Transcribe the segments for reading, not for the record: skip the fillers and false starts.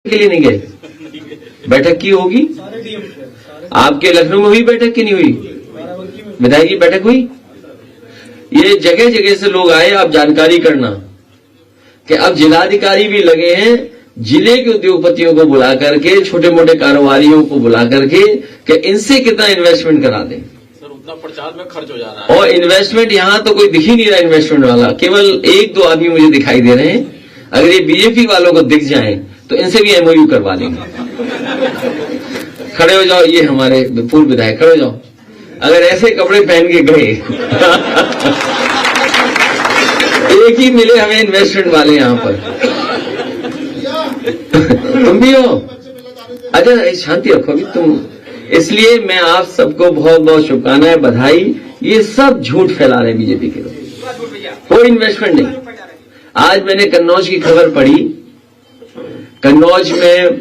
के लिए नहीं गए? बैठक की होगी। आपके लखनऊ में हुई बैठक की नहीं हुई? विधायक की बैठक हुई। ये जगह जगह से लोग आए। आप जानकारी करना कि अब जिलाधिकारी भी लगे हैं जिले के उद्योगपतियों को बुला करके, छोटे मोटे कारोबारियों को बुला करके कि इनसे कितना इन्वेस्टमेंट करा दें। सर उतना प्रचार में खर्च हो जा रहा है और इन्वेस्टमेंट यहां तो कोई दिख ही नहीं रहा इन्वेस्टमेंट वाला। केवल एक दो आदमी मुझे दिखाई दे रहे हैं। अगर ये बीजेपी वालों को दिख जाए तो इनसे भी एमओयू करवा लेंगे। खड़े हो जाओ, ये हमारे पूर्व विधायक, खड़े हो जाओ। अगर ऐसे कपड़े पहन के गए एक ही मिले हमें इन्वेस्टमेंट वाले यहां पर। तुम भी हो? अच्छा शांति रखो अभी तुम। इसलिए मैं आप सबको बहुत बहुत शुभकामनाएं, बधाई। ये सब झूठ फैला रहे हैं बीजेपी के लोग। कोई इन्वेस्टमेंट नहीं। आज मैंने कन्नौज की खबर पढ़ी। कन्नौज में,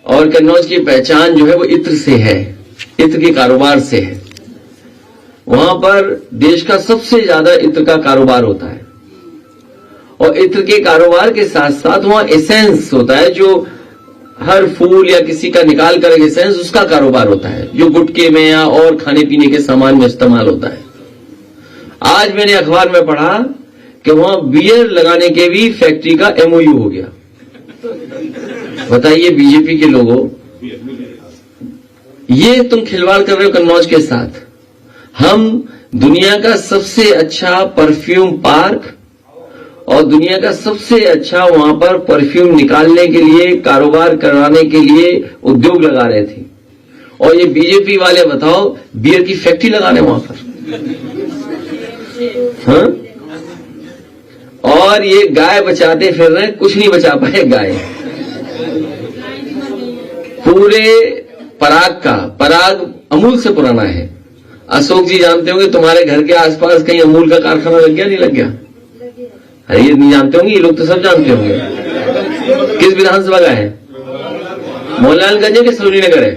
और कन्नौज की पहचान जो है वो इत्र से है, इत्र के कारोबार से है। वहां पर देश का सबसे ज्यादा इत्र का कारोबार होता है। और इत्र के कारोबार के साथ साथ वहां एसेंस होता है, जो हर फूल या किसी का निकाल कर एसेंस, उसका कारोबार होता है, जो गुटके में या और खाने पीने के सामान में इस्तेमाल होता है। आज मैंने अखबार में पढ़ा कि वहां बियर लगाने के भी फैक्ट्री का एमओयू हो गया। बताइए बीजेपी के लोगों, ये तुम खिलवाड़ कर रहे हो कन्नौज के साथ। हम दुनिया का सबसे अच्छा परफ्यूम पार्क और दुनिया का सबसे अच्छा वहां पर परफ्यूम निकालने के लिए, कारोबार कराने के लिए उद्योग लगा रहे थे। और ये बीजेपी वाले बताओ बियर की फैक्ट्री लगा रहे वहां पर। हाँ? और ये गाय बचाते फिर रहे, कुछ नहीं बचा पाए गाय। पूरे पराग अमूल से पुराना है। अशोक जी जानते होंगे, तुम्हारे घर के आसपास कहीं अमूल का कारखाना लग गया? नहीं लग गया? अरे ये नहीं जानते होंगे, ये लोग तो सब जानते होंगे। किस विधानसभा का है? मोहनलालगंज है कि सरोजनी नगर है?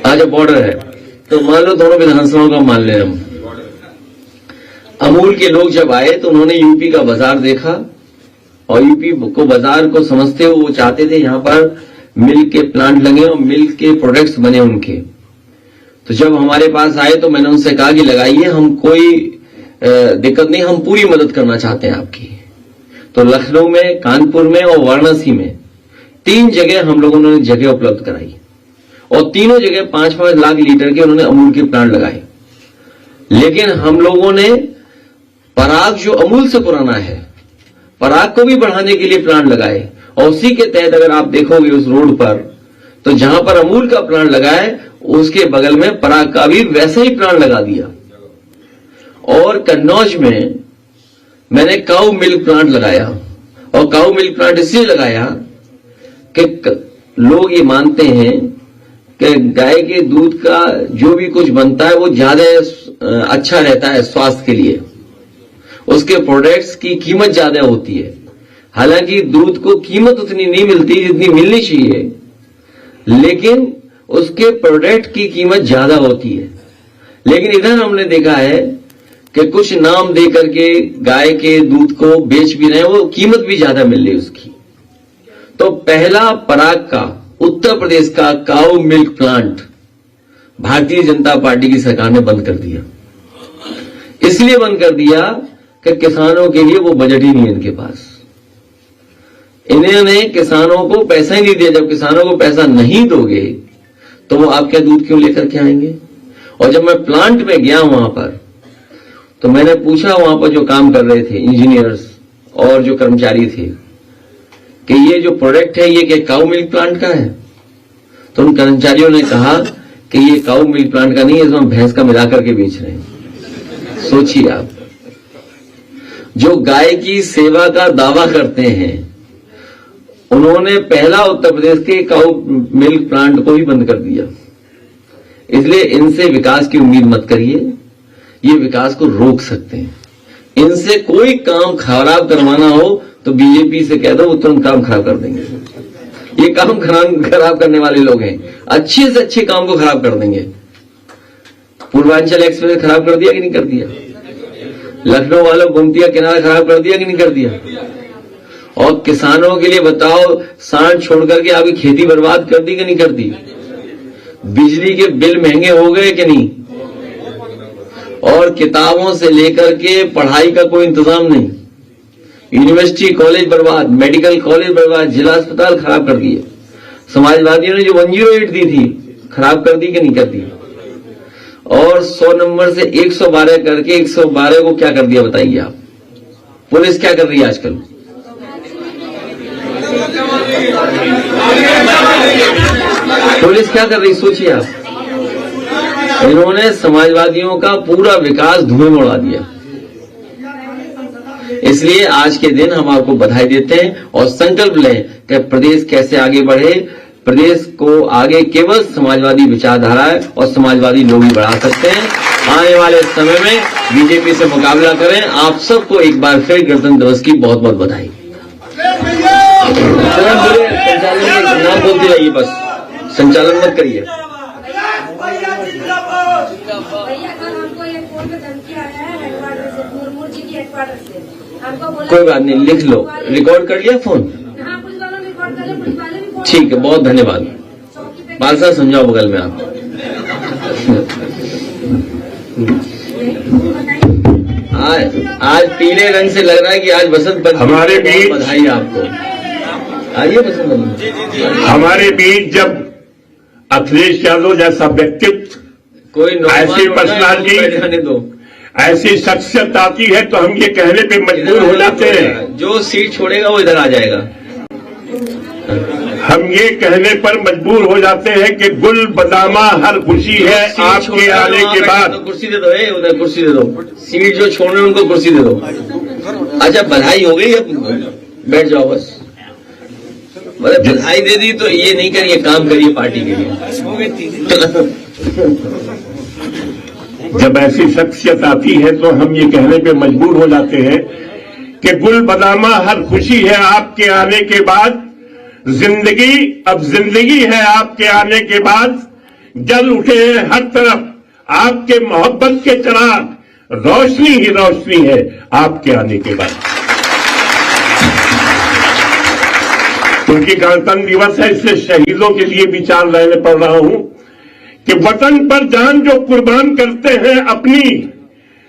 अच्छा बॉर्डर है, तो मान लो दोनों विधानसभाओं का मान ले हम। अमूल के लोग जब आए तो उन्होंने यूपी का बाजार देखा, और यूपी को बाजार को समझते हुए वो चाहते थे यहां पर मिल्क के प्लांट लगे और मिल्क के प्रोडक्ट्स बने उनके। तो जब हमारे पास आए तो मैंने उनसे कहा कि लगाइए, हम कोई दिक्कत नहीं, हम पूरी मदद करना चाहते हैं आपकी। तो लखनऊ में, कानपुर में और वाराणसी में 3 जगह हम लोगों ने जगह उपलब्ध कराई, और तीनों जगह 5-5 लाख लीटर के उन्होंने अमूल के प्लांट लगाए। लेकिन हम लोगों ने पराग, जो अमूल से पुराना है, पराग को भी बढ़ाने के लिए प्लांट लगाए। और उसी के तहत अगर आप देखोगे उस रोड पर, तो जहां पर अमूल का प्लांट लगाए उसके बगल में पराग का भी वैसा ही प्लांट लगा दिया। और कन्नौज में मैंने काऊ मिल्क प्लांट लगाया। और काऊ मिल्क प्लांट इसलिए लगाया कि लोग ये मानते हैं कि गाय के दूध का जो भी कुछ बनता है वो ज्यादा अच्छा रहता है स्वास्थ्य के लिए। उसके प्रोडक्ट्स की कीमत ज्यादा होती है। हालांकि दूध को कीमत उतनी नहीं मिलती जितनी मिलनी चाहिए, लेकिन उसके प्रोडक्ट की कीमत ज्यादा होती है। लेकिन इधर हमने देखा है कि कुछ नाम दे करके गाय के दूध को बेच भी रहे हैं, वो कीमत भी ज्यादा मिल रही है उसकी। तो पहला पराग का उत्तर प्रदेश का काऊ milk plant Bharatiya Janata party की सरकार ने बंद कर दिया। इसलिए बंद कर दिया कि किसानों के लिए वो बजट ही नहीं है इनके पास। इन्होंने किसानों को पैसा ही नहीं दिया। जब किसानों को पैसा नहीं दोगे तो वो आपका दूध क्यों लेकर के आएंगे? और जब मैं प्लांट में गया वहां पर, तो मैंने पूछा वहां पर जो काम कर रहे थे इंजीनियर्स और जो कर्मचारी थे कि ये जो प्रोडक्ट है ये क्या काऊ मिल्क प्लांट का है? तो उन कर्मचारियों ने कहा कि ये काऊ मिल्क प्लांट का नहीं है, इसमें भैंस का मिलाकर के बेच रहे हैं। सोचिए आप, जो गाय की सेवा का दावा करते हैं, उन्होंने पहला उत्तर प्रदेश के काऊ मिल्क प्लांट को ही बंद कर दिया। इसलिए इनसे विकास की उम्मीद मत करिए। ये विकास को रोक सकते हैं। इनसे कोई काम खराब करवाना हो तो बीजेपी से कह दो, वो तुरंत काम खराब कर देंगे। ये काम खराब करने वाले लोग हैं। अच्छे से अच्छे काम को खराब कर देंगे। पूर्वांचल एक्सप्रेस खराब कर दिया कि नहीं कर दिया? लखनऊ वालों गोमतिया किनारा खराब कर दिया कि नहीं कर दिया? और किसानों के लिए बताओ, सांड छोड़ करके आपकी खेती बर्बाद कर दी कि नहीं कर दी? बिजली के बिल महंगे हो गए कि नहीं? और किताबों से लेकर के पढ़ाई का कोई इंतजाम नहीं। यूनिवर्सिटी कॉलेज बर्बाद, मेडिकल कॉलेज बर्बाद, जिला अस्पताल खराब कर दिए। समाजवादियों ने जो 108 दी थी खराब कर दी कि नहीं कर दी? और 100 नंबर से 112 करके 112 को क्या कर दिया बताइए आप? पुलिस क्या कर रही है आजकल? पुलिस क्या कर रही सोचिए आप। इन्होंने समाजवादियों का पूरा विकास धुएं में उड़ा दिया। इसलिए आज के दिन हम आपको बधाई देते हैं और संकल्प लें कि प्रदेश कैसे आगे बढ़े। प्रदेश को आगे केवल समाजवादी विचारधाराएं और समाजवादी लोग ही बढ़ा सकते हैं। आने वाले समय में बीजेपी से मुकाबला करें। आप सबको एक बार फिर गणतंत्र दिवस की बहुत बहुत बधाई। संचालन नाम बोलते रहिए, बस संचालन मत करिए। कोई बात नहीं, लिख लो। रिकॉर्ड कर लिया फोन? ठीक है, बहुत धन्यवाद। बाल साहब समझाओ बगल में आप। आज पीले रंग से लग रहा है कि आज बसंत पंचमी। हमारे बीच बधाई आपको। आइए बसंत पंचमी। हमारे बीच जब अखिलेश यादव जैसा व्यक्तित्व, कोई ऐसी पर्सनालिटी, दो ऐसी शख्सियत आती है तो हम ये कहने पे मजबूर हो जाते हैं, जो सीट छोड़ेगा वो इधर आ जाएगा। हम ये कहने पर मजबूर हो जाते हैं कि गुल बदामा हर खुशी है आपके आने के बाद। तो कुर्सी दे दो, उधर कुर्सी दे दो। सीट जो छोड़ रहे हैं उनको कुर्सी दे दो। अच्छा बधाई हो गई, अब बैठ जाओ बस। मतलब बधाई दे दी तो ये नहीं करिए, काम करिए पार्टी के लिए। जब ऐसी शख्सियत आती है तो हम ये कहने पे मजबूर हो जाते हैं कि गुल बदामा हर खुशी है आपके आने के बाद। जिंदगी अब जिंदगी है आपके आने के बाद। जल उठे हैं हर तरफ आपके मोहब्बत के चिराग, रोशनी ही रोशनी है आपके आने के बाद। क्योंकि गणतंत्र दिवस है, इसलिए शहीदों के लिए भी 4 लाइनें पढ़ रहा हूं कि वतन पर जान जो कुर्बान करते हैं अपनी,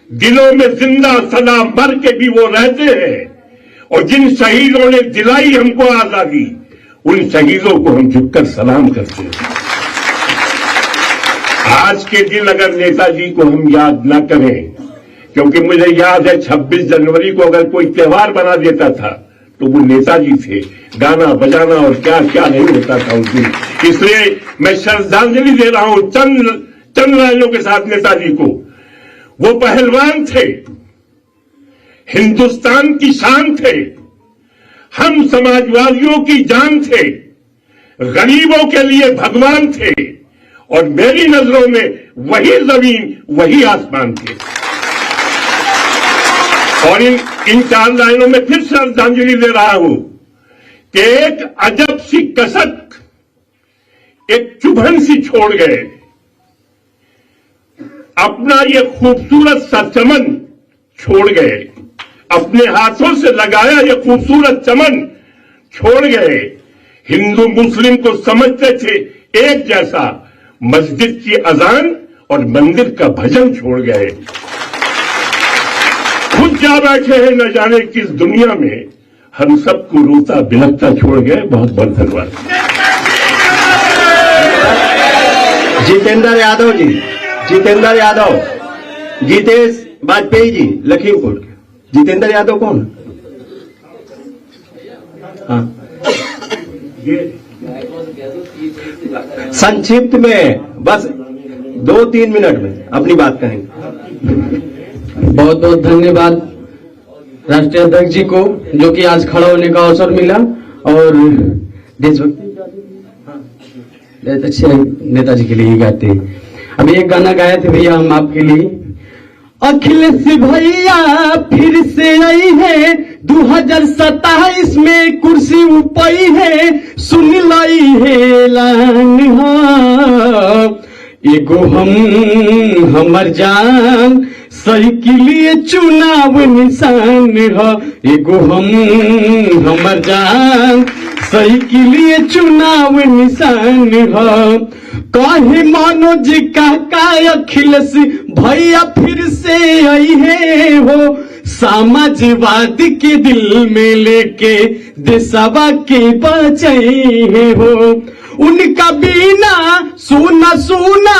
दिलों में जिंदा सदा मर के भी वो रहते हैं। और जिन शहीदों ने दिलाई हमको आजादी, उन शहीदों को हम झुककर सलाम करते हैं। आज के दिन अगर नेताजी को हम याद न करें, क्योंकि मुझे याद है 26 जनवरी को अगर कोई त्योहार बना देता था तो वो नेताजी थे। गाना बजाना और क्या क्या नहीं होता था उस दिन। इसलिए मैं श्रद्धांजलि दे रहा हूं चंद लाइनों के साथ नेताजी को। वो पहलवान थे, हिंदुस्तान की शान थे, हम समाजवादियों की जान थे, गरीबों के लिए भगवान थे और मेरी नजरों में वही जमीन वही आसमान थे। और इन 4 लाइनों में फिर श्रद्धांजलि दे रहा हूं कि एक अजब सी कसक, एक चुभन सी छोड़ गए। अपना ये खूबसूरत सा चमन छोड़ गए, अपने हाथों से लगाया ये खूबसूरत चमन छोड़ गए। हिंदू मुस्लिम को समझते थे एक जैसा, मस्जिद की अजान और मंदिर का भजन छोड़ गए। खुद जा बैठे हैं न जाने किस दुनिया में, हम सबको रोता बिलखता छोड़ गए। बहुत बहुत धन्यवाद। जितेंद्र यादव जी, जितेंद्र यादव, जीतेश वाजपेयी जी लखीमपुर के। जितेंद्र यादव कौन? हाँ, संक्षिप्त में बस 2-3 मिनट में अपनी बात करेंगे। बहुत बहुत धन्यवाद राष्ट्रीय अध्यक्ष जी को, जो कि आज खड़ा होने का अवसर मिला और देशभक्ति अच्छे नेताजी के लिए ही गाते हैं। अभी एक गाना गाए थे भैया हम आपके लिए। अखिलेश भैया फिर से आई है, 2027 में कुर्सी ऊपई है, सुन लाई है ऐलान। एगो हमर जान साइकिलिए चुनाव निशान ह एगो हमर जान साइकिलिए चुनाव निशान ह कहे मनोज काका अखिलेश भैया फिर से आई है हो समाजवाद के दिल में लेके देशवा के बचाई है हो उनका बिना सुना सुना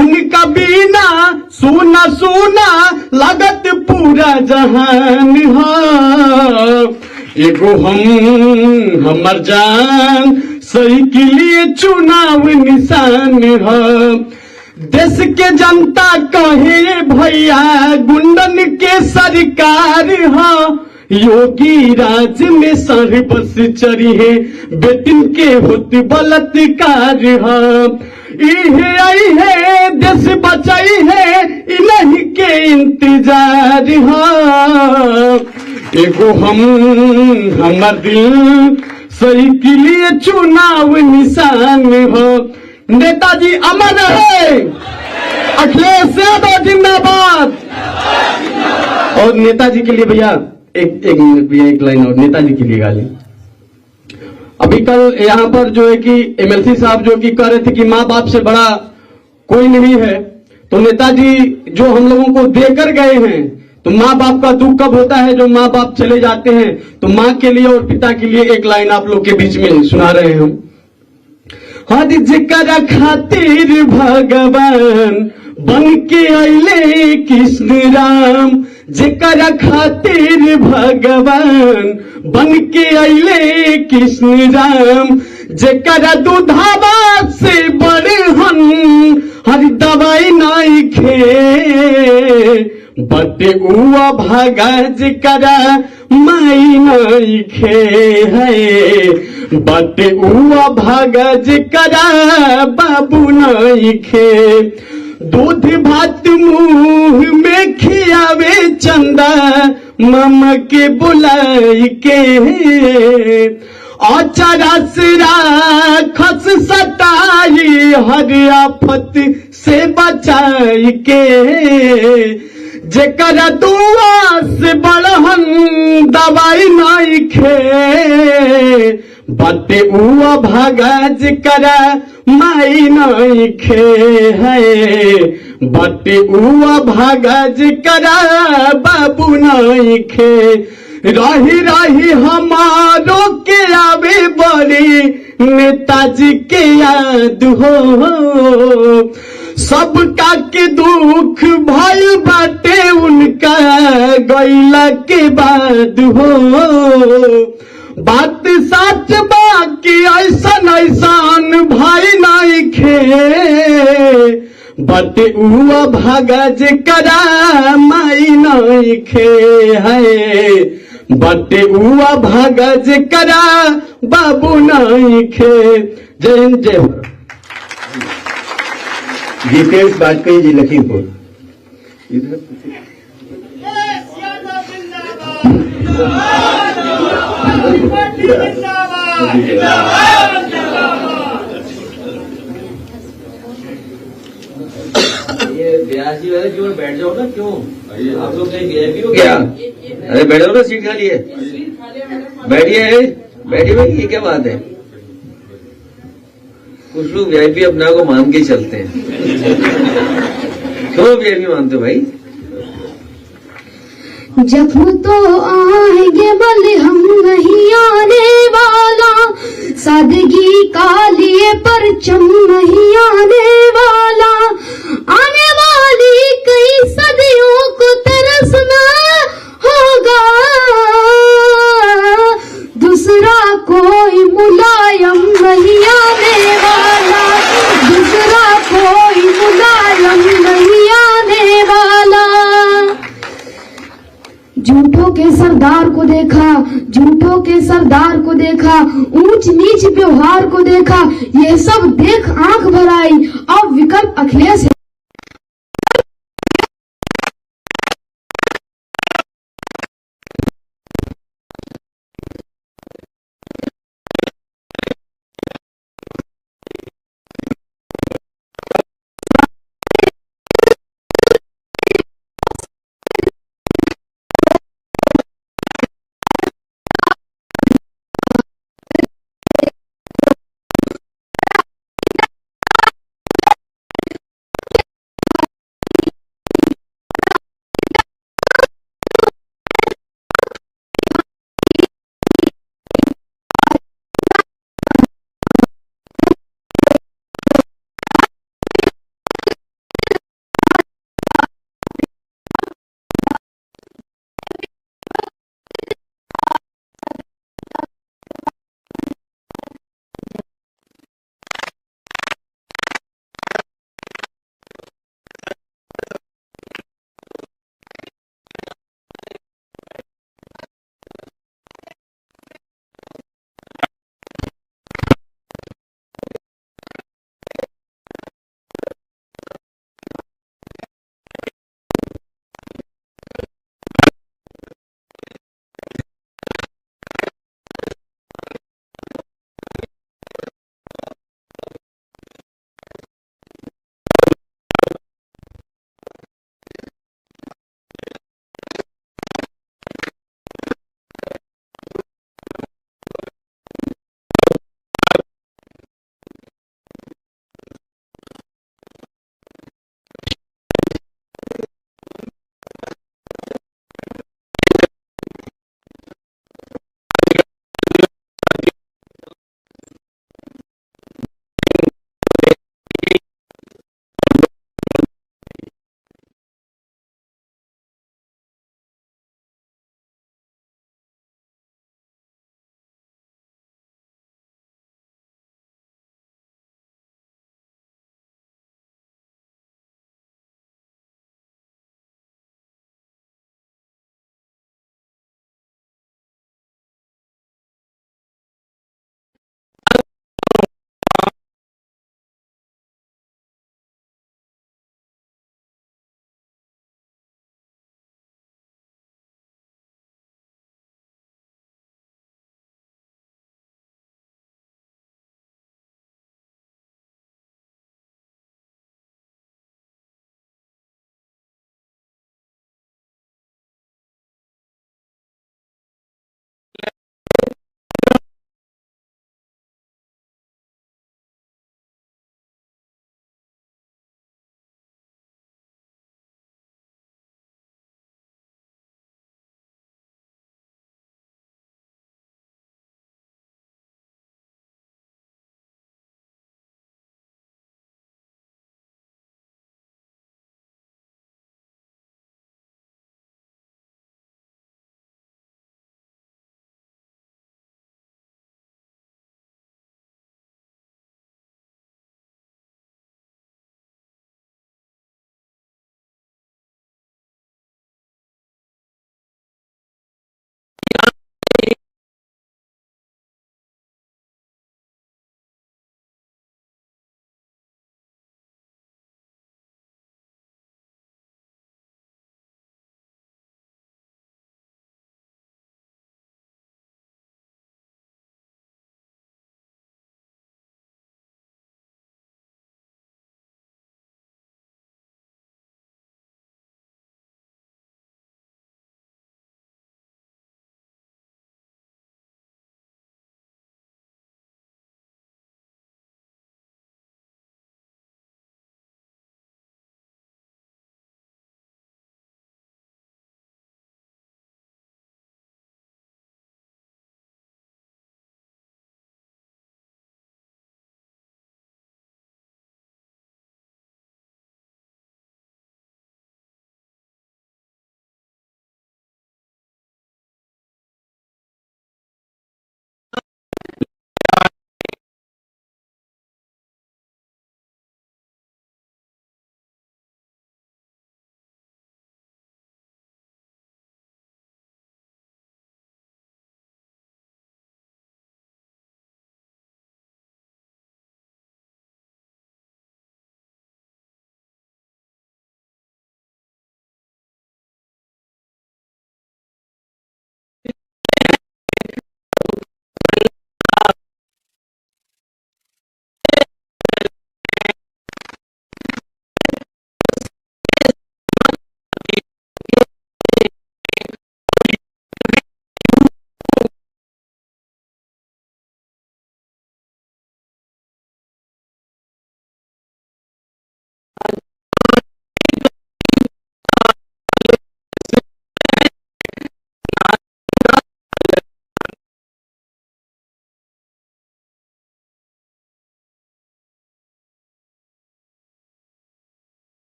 उनका बिना सुना सुना लागत पूरा जहान एगो हमर जान सही के लिए चुनाव निशान देश के जनता कहे भैया गुंडन के सरकार योगी राज में सर्वस चरी है बेटिन के होती बलात्कार इहे आई है देश बचाई है इन्हीं के इंतजार एगो हमर दिल सही के लिए चुनाव निशान हो नेताजी अमर है अखिलेश यादव जिंदाबाद। और नेताजी के लिए भैया एक मिनट भैया एक लाइन और नेताजी के लिए गाली। अभी कल यहाँ पर जो है कि एमएलसी साहब जो कि कह रहे थे कि माँ बाप से बड़ा कोई नहीं है, तो नेताजी जो हम लोगों को देकर गए हैं, तो माँ बाप का दुख कब होता है जब माँ बाप चले जाते हैं। तो माँ के लिए और पिता के लिए एक लाइन आप लोग के बीच में सुना रहे हैं हम। हर जिकरा खातिर भगवान बन के अले कृष्ण राम जिकरा खातिर भगवान बन के अले कृष्ण राम जिकरा दूधावा से बड़े हन हर दवाई नाई खे बटे उआ भागा जिकरा माई नाई खे है बटे उआ भागा जिकरा बाबू नाई खे दूध भात मुंह में खियावे चंदा मामा के बुलाई के औचरा सिरा खस सताई हर आफत से बचाई के जेकरा दुआ से बड़हन दवाई नाई खे बटे उआ भागा जेकरा माई नाई खे है बटे उआ भागा जेकरा बाबू नाई खे रही रही हमारो के आवे बड़ी नेताजी के याद हो सबका के दुख भइल बाटे उनका गईला के बाद हो बात सच बाकी ऐसन ऐसन भाई नाई खे बटे उआ भागा जेकरा माई नाई खे है बटे उआ भागा जेकरा बाबू नाई खे। जय हिंद जय भारत। जितेश वाजपेयी जी लखीमपुर। ये ब्यासी वाले क्यों बैठ जाओ ना, क्यों आप लोग कहीं वीआईपी हो क्या? अरे बैठो ना, सीट खाली है, बैठिए बैठिए भाई, ये क्या बात है? कुछ लोग वीआईपी अपना को मान के चलते हैं। क्यों वीआईपी मानते हो भाई? जब तो आएंगे बल हम नहीं आने वाला सादगी का लिए परचम नहीं आने वाला आने वाली कई सदियों को तरसना होगा दूसरा कोई मुलायम नहीं आने वाला दूसरा कोई मुलायम नहीं आने वाला। झूठों के सरदार को देखा झूठों के सरदार को देखा ऊंच नीच व्यवहार को देखा ये सब देख आंख भर आई। अब विकल्प अखिलेश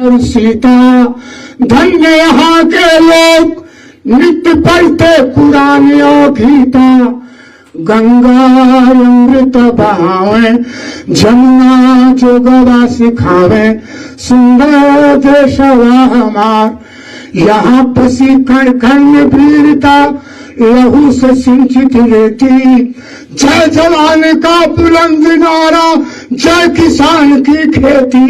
और सीता धन्य यहाँ के लोग नित्य पढ़ते कुरान और गीता। गंगा अमृत बहावे जमुना जो गवा सिखावे सुंदर देश हमार। यहाँ पसी कण कण में वीरता लहू से सिंचित रहती। जय जवान का बुलंद नारा जय किसान की खेती।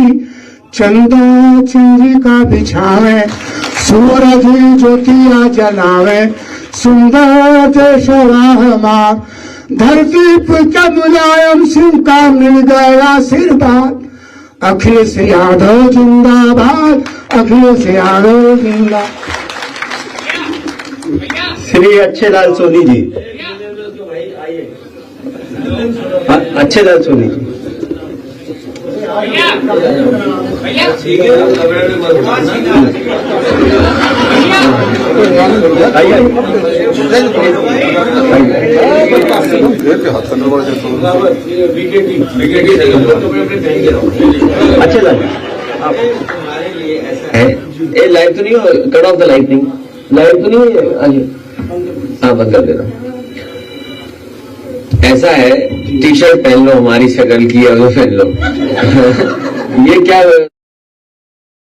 चंदा चंद्रिका बिछावे सूरज ज्योतिया जलावे सुंदर देश हमार। धरती पर मुलायम सिंह का मिल गया आशीर्वाद। अखिलेश यादव जिंदाबाद, अखिलेश यादव जिंदाबाद। श्री अच्छेलाल सोनी जी, अच्छेलाल सोनी जी। अच्छेलाल ये लाइव तो नहीं हो, cut off the lightning, live तो नहीं है। हाँ बंद कर देना। ऐसा है, टी शर्ट पहन लो हमारी शक्ल की, अगर पहन लो ये क्या